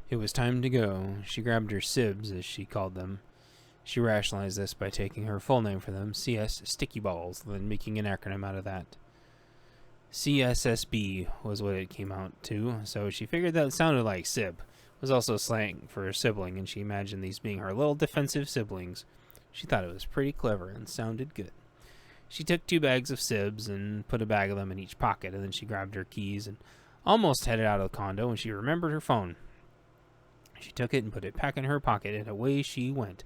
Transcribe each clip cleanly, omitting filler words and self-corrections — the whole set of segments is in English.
It was time to go. She grabbed her sibs, as she called them. She rationalized this by taking her full name for them, CS Sticky Balls, then making an acronym out of that. CSSB was what it came out to, so she figured that sounded like sib. It was also slang for a sibling, and she imagined these being her little defensive siblings. She thought it was pretty clever and sounded good. She took 2 bags of sibs and put a bag of them in each pocket, and then she grabbed her keys and almost headed out of the condo when she remembered her phone. She took it and put it back in her pocket, and away she went.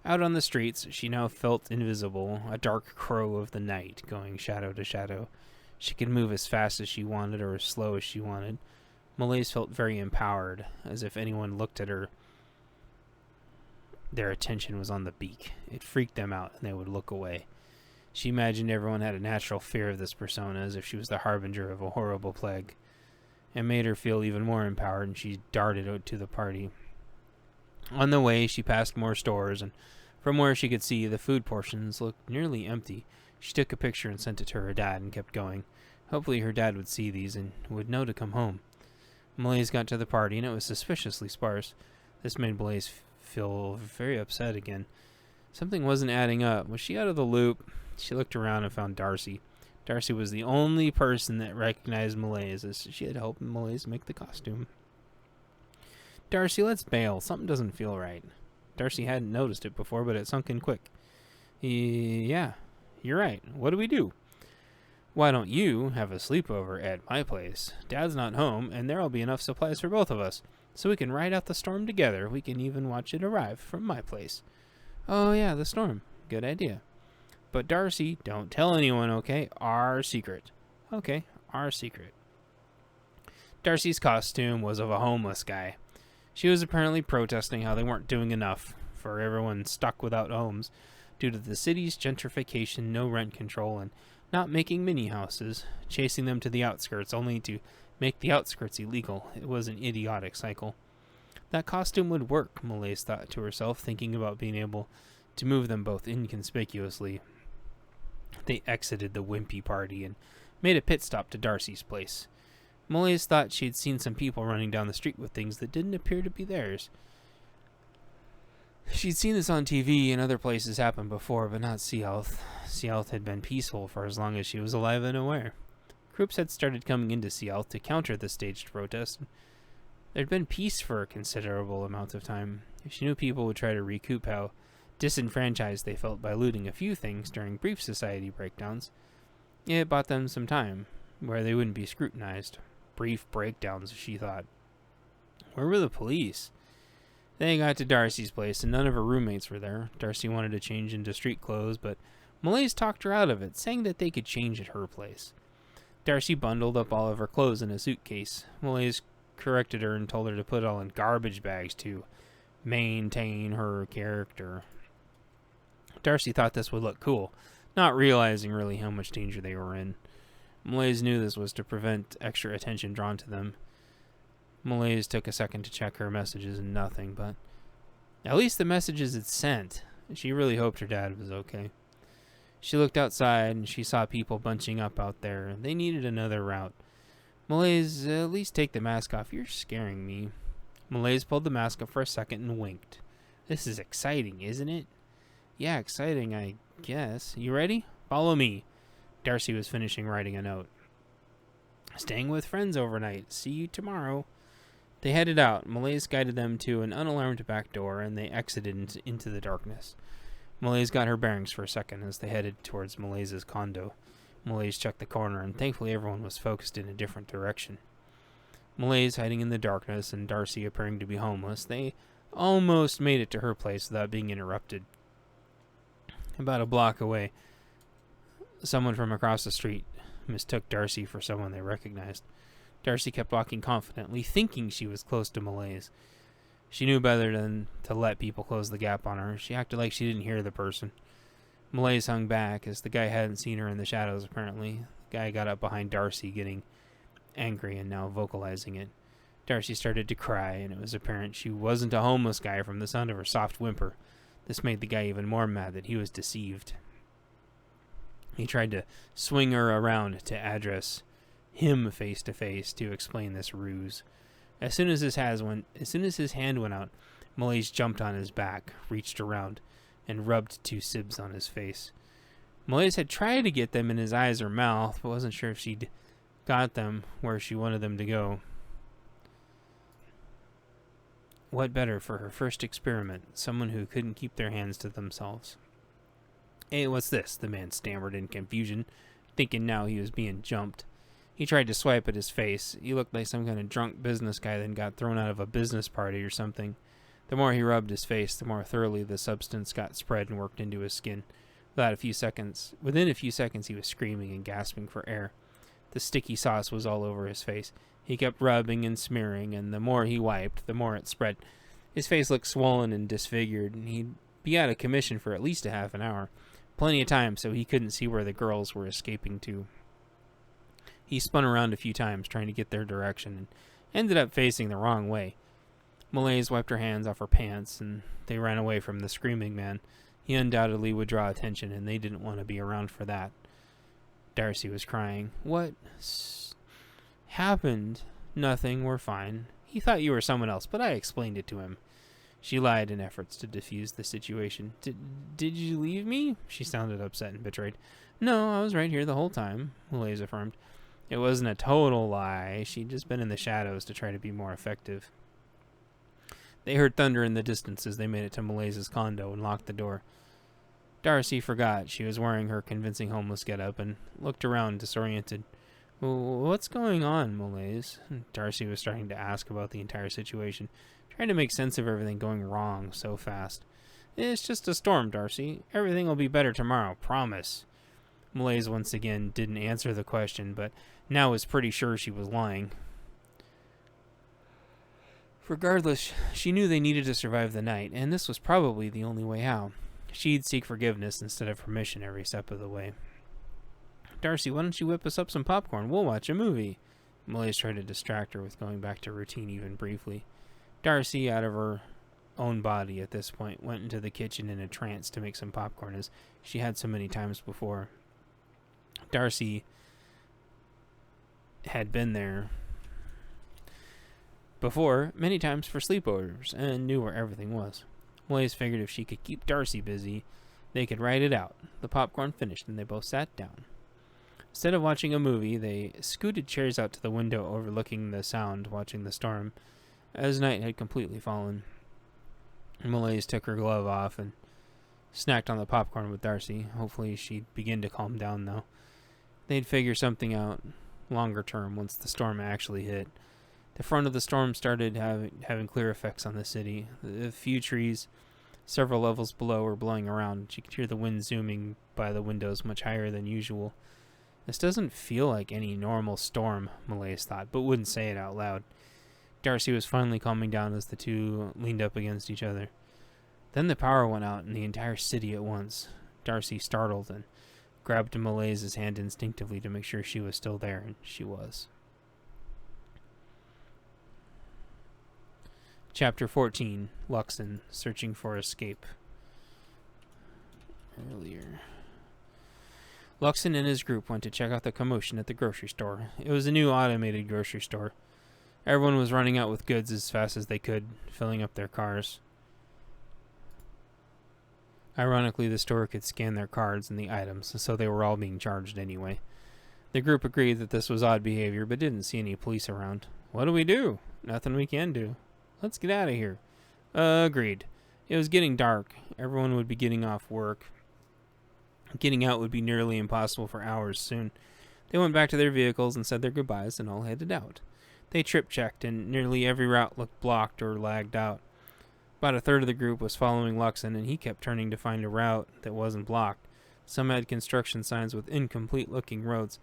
Out on the streets, she now felt invisible, a dark crow of the night, going shadow to shadow. She could move as fast as she wanted or as slow as she wanted. Malaise felt very empowered, as if anyone looked at her, their attention was on the beak. It freaked them out, and they would look away. She imagined everyone had a natural fear of this persona, as if she was the harbinger of a horrible plague. It made her feel even more empowered, and she darted out to the party. On the way, she passed more stores, and from where she could see, the food portions looked nearly empty. She took a picture and sent it to her dad and kept going. Hopefully her dad would see these and would know to come home. Malaise got to the party, and it was suspiciously sparse. This made Malaise feel very upset again. Something wasn't adding up. Was she out of the loop? She looked around and found Darcy. Darcy was the only person that recognized Malaise, as she had helped Malaise make the costume. Darcy, let's bail. Something doesn't feel right. Darcy hadn't noticed it before, but it sunk in quick. Yeah, you're right. What do we do? Why don't you have a sleepover at my place? Dad's not home, and there'll be enough supplies for both of us, so we can ride out the storm together. We can even watch it arrive from my place. Oh yeah, the storm. Good idea. But Darcy, don't tell anyone, okay? Our secret. Okay, our secret. Darcy's costume was of a homeless guy. She was apparently protesting how they weren't doing enough for everyone stuck without homes due to the city's gentrification, no rent control, and not making mini houses, chasing them to the outskirts only to make the outskirts illegal. It was an idiotic cycle. That costume would work, Malaise thought to herself, thinking about being able to move them both inconspicuously. They exited the wimpy party and made a pit stop to Darcy's place. Malaise thought she had seen some people running down the street with things that didn't appear to be theirs. She'd seen this on TV and other places happen before, but not Sealth. Sealth had been peaceful for as long as she was alive and aware. Groups had started coming into Sealth to counter the staged protest. There'd been peace for a considerable amount of time. She knew people would try to recoup how disenfranchised they felt by looting a few things during brief society breakdowns. It bought them some time, where they wouldn't be scrutinized. Brief breakdowns, she thought. Where were the police? They got to Darcy's place, and none of her roommates were there. Darcy wanted to change into street clothes, but Malaise talked her out of it, saying that they could change at her place. Darcy bundled up all of her clothes in a suitcase. Malaise corrected her and told her to put it all in garbage bags to maintain her character. Darcy thought this would look cool, not realizing really how much danger they were in. Malaise knew this was to prevent extra attention drawn to them. Malaise took a second to check her messages and nothing, but at least the messages had sent. She really hoped her dad was okay. She looked outside and she saw people bunching up out there. They needed another route. Malaise, at least take the mask off. You're scaring me. Malaise pulled the mask up for a second and winked. This is exciting, isn't it? Yeah, exciting, I guess. You ready? Follow me. Darcy was finishing writing a note. Staying with friends overnight. See you tomorrow. They headed out. Malaise guided them to an unalarmed back door, and they exited into the darkness. Malaise got her bearings for a second as they headed towards Malaise's condo. Malaise checked the corner, and thankfully everyone was focused in a different direction. Malaise hiding in the darkness and Darcy appearing to be homeless, they almost made it to her place without being interrupted. About a block away, someone from across the street mistook Darcy for someone they recognized. Darcy kept walking confidently, thinking she was close to Malaise. She knew better than to let people close the gap on her. She acted like she didn't hear the person. Malaise hung back, as the guy hadn't seen her in the shadows, apparently. The guy got up behind Darcy, getting angry and now vocalizing it. Darcy started to cry, and it was apparent she wasn't a homeless guy from the sound of her soft whimper. This made the guy even more mad that he was deceived. He tried to swing her around to address him face to face to explain this ruse. As soon as his hand went out, Malaise jumped on his back, reached around, and rubbed 2 sibs on his face. Malaise had tried to get them in his eyes or mouth, but wasn't sure if she'd got them where she wanted them to go. What better for her first experiment? Someone who couldn't keep their hands to themselves. Hey, what's this? The man stammered in confusion, thinking now he was being jumped. He tried to swipe at his face. He looked like some kind of drunk business guy that got thrown out of a business party or something. The more he rubbed his face, the more thoroughly the substance got spread and worked into his skin. Within a few seconds, he was screaming and gasping for air. The sticky sauce was all over his face. He kept rubbing and smearing, and the more he wiped, the more it spread. His face looked swollen and disfigured, and he'd be out of commission for at least a half an hour. Plenty of time, so he couldn't see where the girls were escaping to. He spun around a few times, trying to get their direction, and ended up facing the wrong way. Malaise wiped her hands off her pants, and they ran away from the screaming man. He undoubtedly would draw attention, and they didn't want to be around for that. Darcy was crying. What happened? Nothing, we're fine. He thought you were someone else, but I explained it to him. She lied in efforts to defuse the situation. Did you leave me? She sounded upset and betrayed. No, I was right here the whole time, Malaise affirmed. It wasn't a total lie. She'd just been in the shadows to try to be more effective. They heard thunder in the distance as they made it to Malaise's condo and locked the door. Darcy forgot she was wearing her convincing homeless getup and looked around disoriented. What's going on, Malaise? Darcy was starting to ask about the entire situation, trying to make sense of everything going wrong so fast. It's just a storm, Darcy. Everything will be better tomorrow, promise. Malaise once again didn't answer the question, but now was pretty sure she was lying. Regardless, she knew they needed to survive the night, and this was probably the only way out. She'd seek forgiveness instead of permission every step of the way. Darcy, why don't you whip us up some popcorn? We'll watch a movie. Malaise tried to distract her with going back to routine even briefly. Darcy, out of her own body at this point, went into the kitchen in a trance to make some popcorn, as she had so many times before. Darcy had been there before many times for sleepovers and knew where everything was. Malaise figured if she could keep Darcy busy, they could ride it out. The popcorn finished and they both sat down. Instead of watching a movie, they scooted chairs out to the window overlooking the sound, watching the storm, as night had completely fallen. Malaise took her glove off and snacked on the popcorn with Darcy. Hopefully she'd begin to calm down, though. They'd figure something out longer term once the storm actually hit. The front of the storm started having clear effects on the city. The few trees several levels below were blowing around. She could hear the wind zooming by the windows much higher than usual. This doesn't feel like any normal storm, Malaise thought, but wouldn't say it out loud. Darcy was finally calming down as the two leaned up against each other. Then the power went out in the entire city at once. Darcy startled and grabbed Malaise's hand instinctively to make sure she was still there, and she was. Chapter 14, Luxon, Searching for Escape. Luxon and his group went to check out the commotion at the grocery store. It was a new automated grocery store. Everyone was running out with goods as fast as they could, filling up their cars. Ironically, the store could scan their cards and the items, so they were all being charged anyway. The group agreed that this was odd behavior, but didn't see any police around. What do we do? Nothing we can do. Let's get out of here. Agreed. It was getting dark. Everyone would be getting off work. Getting out would be nearly impossible for hours soon. They went back to their vehicles and said their goodbyes and all headed out. They trip-checked, and nearly every route looked blocked or lagged out. About a third of the group was following Luxon, and he kept turning to find a route that wasn't blocked. Some had construction signs with incomplete-looking roads.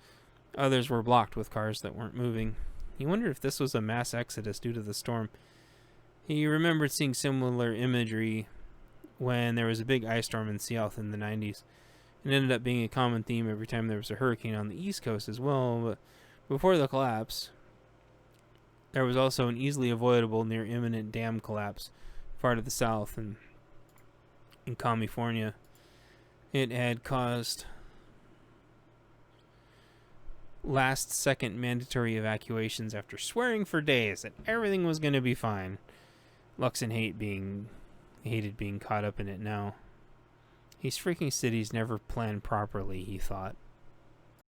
Others were blocked with cars that weren't moving. He wondered if this was a mass exodus due to the storm. He remembered seeing similar imagery when there was a big ice storm in Seattle in the 90s. It ended up being a common theme every time there was a hurricane on the East Coast as well, but before the collapse, there was also an easily avoidable near imminent dam collapse far to the south in California. It had caused last-second mandatory evacuations after swearing for days that everything was going to be fine. Luxon hated being caught up in it now. These freaking cities never planned properly, he thought.